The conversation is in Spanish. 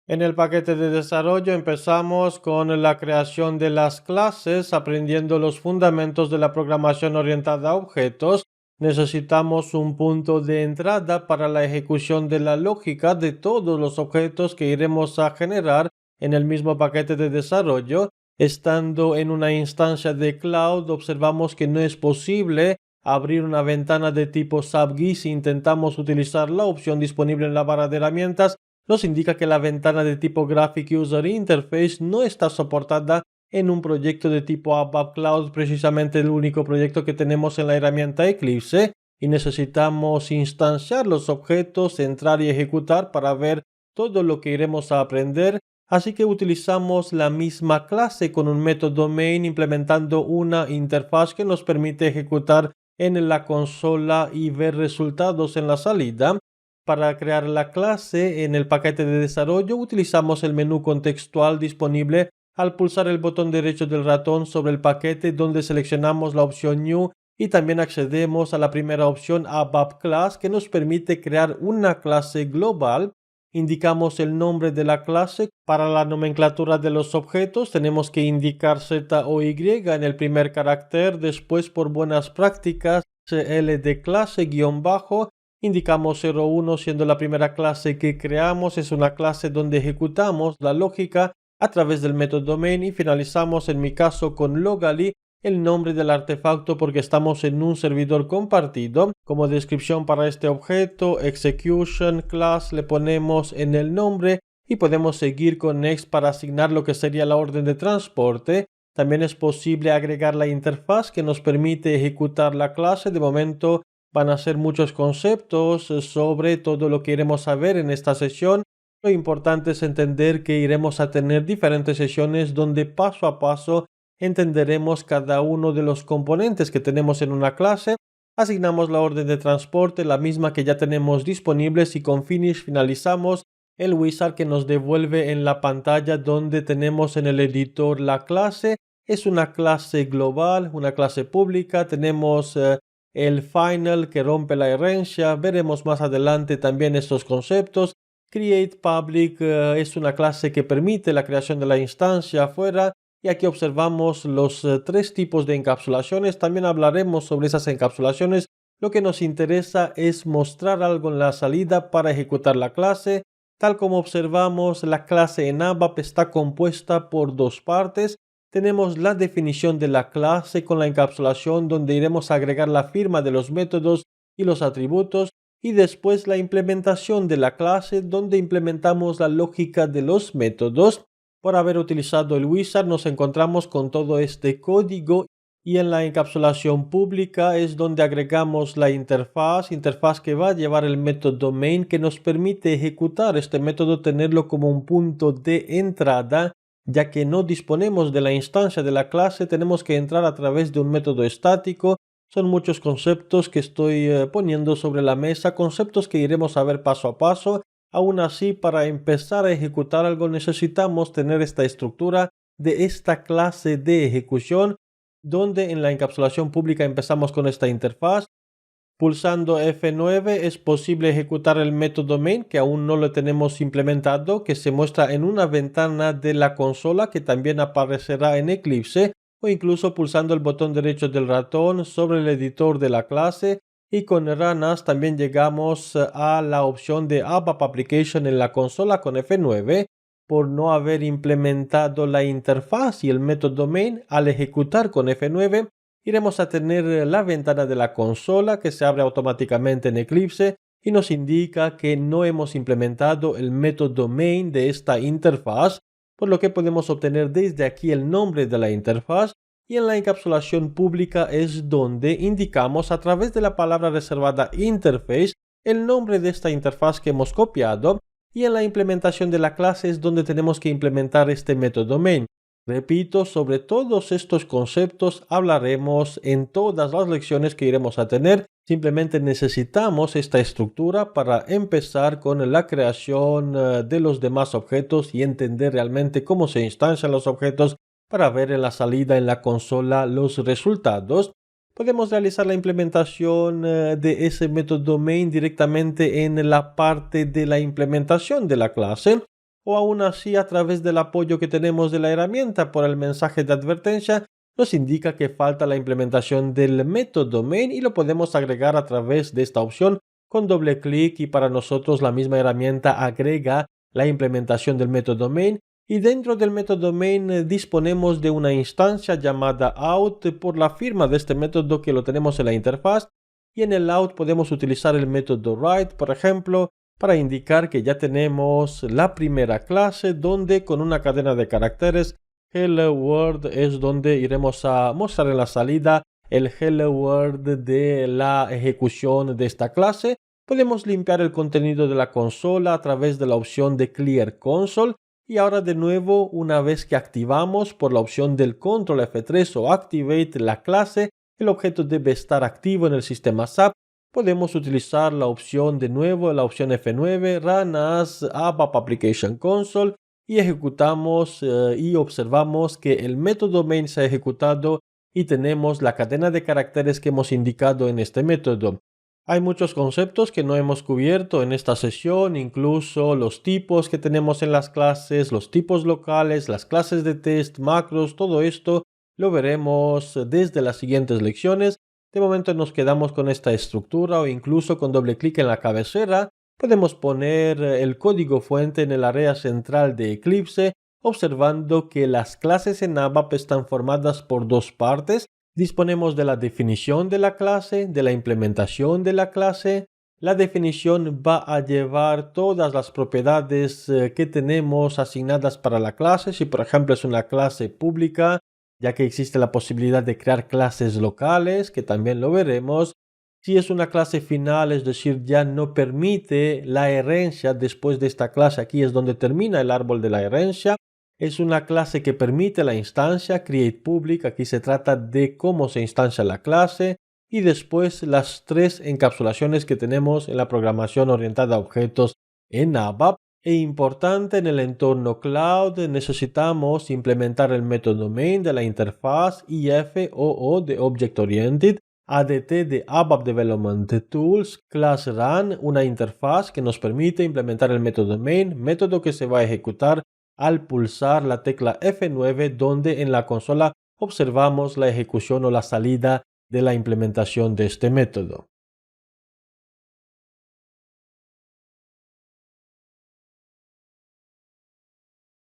En el paquete de desarrollo empezamos con la creación de las clases, aprendiendo los fundamentos de la programación orientada a objetos. Necesitamos un punto de entrada para la ejecución de la lógica de todos los objetos que iremos a generar en el mismo paquete de desarrollo. Estando en una instancia de cloud, observamos que no es posible abrir una ventana de tipo SAP-GUI si intentamos utilizar la opción disponible en la barra de herramientas. Nos indica que la ventana de tipo Graphic User Interface no está soportada en un proyecto de tipo ABAP Cloud, precisamente el único proyecto que tenemos en la herramienta Eclipse, y necesitamos instanciar los objetos, entrar y ejecutar para ver todo lo que iremos a aprender. Así que utilizamos la misma clase con un método main implementando una interfaz que nos permite ejecutar en la consola y ver resultados en la salida. Para crear la clase en el paquete de desarrollo utilizamos el menú contextual disponible al pulsar el botón derecho del ratón sobre el paquete, donde seleccionamos la opción New y también accedemos a la primera opción ABAP Class, que nos permite crear una clase global. Indicamos el nombre de la clase. Para la nomenclatura de los objetos tenemos que indicar Z o Y en el primer carácter. Después, por buenas prácticas, CL de clase guión bajo. Indicamos 01 siendo la primera clase que creamos. Es una clase donde ejecutamos la lógica a través del método main y finalizamos en mi caso con locally el nombre del artefacto porque estamos en un servidor compartido. Como descripción para este objeto, execution class le ponemos en el nombre y podemos seguir con next para asignar lo que sería la orden de transporte. También es posible agregar la interfaz que nos permite ejecutar la clase. De momento van a ser muchos conceptos sobre todo lo que iremos a ver en esta sesión. Lo importante es entender que iremos a tener diferentes sesiones donde paso a paso entenderemos cada uno de los componentes que tenemos en una clase. Asignamos la orden de transporte, la misma que ya tenemos disponibles, y con finish finalizamos el wizard que nos devuelve en la pantalla donde tenemos en el editor la clase. Es una clase global, una clase pública. Tenemos el final que rompe la herencia. Veremos más adelante también estos conceptos. Create Public es una clase que permite la creación de la instancia afuera, y aquí observamos los tres tipos de encapsulaciones. También hablaremos sobre esas encapsulaciones. Lo que nos interesa es mostrar algo en la salida para ejecutar la clase. Tal como observamos, la clase en ABAP está compuesta por dos partes. Tenemos la definición de la clase con la encapsulación donde iremos a agregar la firma de los métodos y los atributos, y después la implementación de la clase donde implementamos la lógica de los métodos. Por haber utilizado el wizard nos encontramos con todo este código, y en la encapsulación pública es donde agregamos la interfaz que va a llevar el método main que nos permite ejecutar este método, tenerlo como un punto de entrada. Ya que no disponemos de la instancia de la clase, tenemos que entrar a través de un método estático. Son muchos conceptos que estoy poniendo sobre la mesa, conceptos que iremos a ver paso a paso. Aún así, para empezar a ejecutar algo necesitamos tener esta estructura de esta clase de ejecución, donde en la encapsulación pública empezamos con esta interfaz. Pulsando F9 es posible ejecutar el método main, que aún no lo tenemos implementado, que se muestra en una ventana de la consola que también aparecerá en Eclipse, o incluso pulsando el botón derecho del ratón sobre el editor de la clase. Y con Run As también llegamos a la opción de ABAP Application en la consola con F9. Por no haber implementado la interfaz y el método main, al ejecutar con F9 iremos a tener la ventana de la consola que se abre automáticamente en Eclipse y nos indica que no hemos implementado el método main de esta interfaz, por lo que podemos obtener desde aquí el nombre de la interfaz. Y en la encapsulación pública es donde indicamos a través de la palabra reservada interface el nombre de esta interfaz que hemos copiado, y en la implementación de la clase es donde tenemos que implementar este método main. Repito, sobre todos estos conceptos hablaremos en todas las lecciones que iremos a tener. Simplemente necesitamos esta estructura para empezar con la creación de los demás objetos y entender realmente cómo se instancian los objetos para ver en la salida en la consola los resultados. Podemos realizar la implementación de ese método main directamente en la parte de la implementación de la clase. o aún así a través del apoyo que tenemos de la herramienta por el mensaje de advertencia, nos indica que falta la implementación del método main y lo podemos agregar a través de esta opción con doble clic y para nosotros la misma herramienta agrega la implementación del método main y dentro del método main disponemos de una instancia llamada out por la firma de este método que lo tenemos en la interfaz y en el out podemos utilizar el método write, por ejemplo, para indicar que ya tenemos la primera clase donde con una cadena de caracteres Hello World es donde iremos a mostrar en la salida el Hello World de la ejecución de esta clase. Podemos limpiar el contenido de la consola a través de la opción de Clear Console y ahora de nuevo una vez que activamos por la opción del Control F3 o Activate la clase, el objeto debe estar activo en el sistema SAP. Podemos utilizar la opción de nuevo, la opción F9, Run as ABAP Application Console y ejecutamos y observamos que el método main se ha ejecutado y tenemos la cadena de caracteres que hemos indicado en este método. Hay muchos conceptos que no hemos cubierto en esta sesión, incluso los tipos que tenemos en las clases, los tipos locales, las clases de test, macros, todo esto lo veremos desde las siguientes lecciones. De momento nos quedamos con esta estructura o incluso con doble clic en la cabecera podemos poner el código fuente en el área central de Eclipse, observando que las clases en ABAP están formadas por dos partes. Disponemos de la definición de la clase, de la implementación de la clase. La definición va a llevar todas las propiedades que tenemos asignadas para la clase. Si por ejemplo es una clase pública, ya que existe la posibilidad de crear clases locales, que también lo veremos. Si es una clase final, es decir, ya no permite la herencia después de esta clase, aquí es donde termina el árbol de la herencia. Es una clase que permite la instancia, create public, aquí se trata de cómo se instancia la clase. Y después las tres encapsulaciones que tenemos en la programación orientada a objetos en ABAP. E importante en el entorno cloud necesitamos implementar el método main de la interfaz IFOO de Object Oriented, ADT de ABAP Development Tools, Class Run, una interfaz que nos permite implementar el método main, método que se va a ejecutar al pulsar la tecla F9 donde en la consola observamos la ejecución o la salida de la implementación de este método.